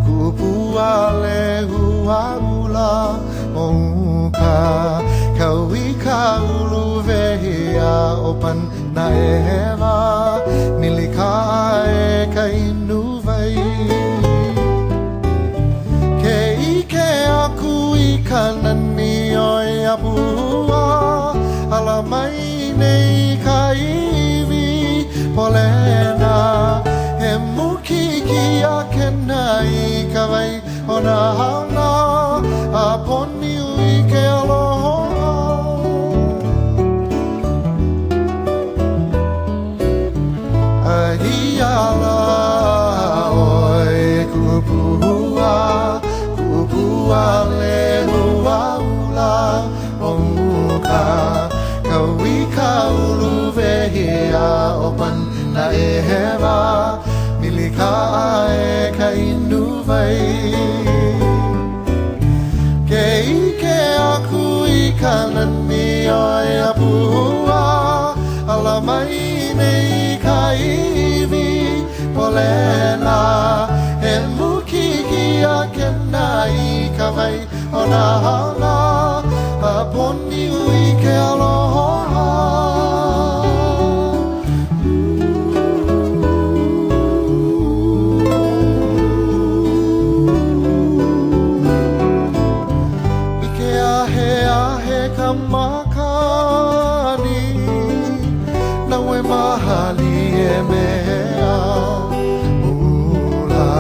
kupua le hua ula Oka kawika uluvehia opan na eva Nilika e kainuvai Ke ike aku ikanani oi apua Alamai nei kaivi polena He mukiki a kenai kawai ona hana A poni ui ke aloha A hiala oi kupua le hua ula Omuka kawika uluvehia opan na eheva Milika e kainuvai Ke ike aku ikanani oi apua Alamai nei kaivi polena He mukiki a kenai kawai ona hana A poni ui ke aloha Makani nawe mahali e mea ula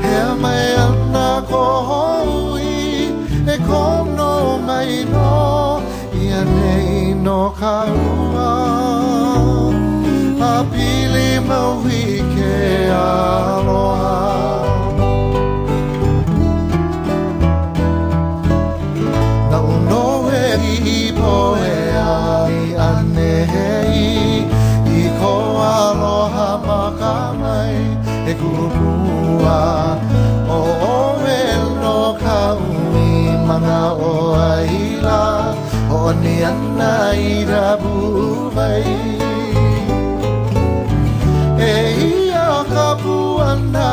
he mai ana ko hui e kono mai no ia nei no kaua a pili mauhi ke aloha I poea I anehei I ko aloha makamai E kupua O oe no ka ui Mana o aila O ni ana I rabu vai E ia ka puana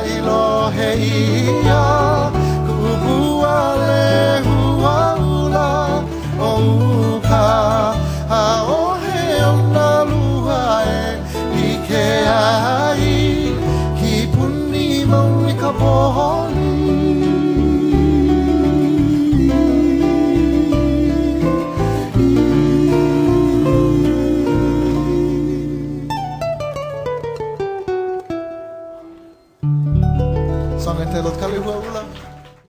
I lohe ia Kupua le hua Omuka a ohe ona lua I ke ai Ki puni mau I ka pohoni Song entitled Kalihua Ula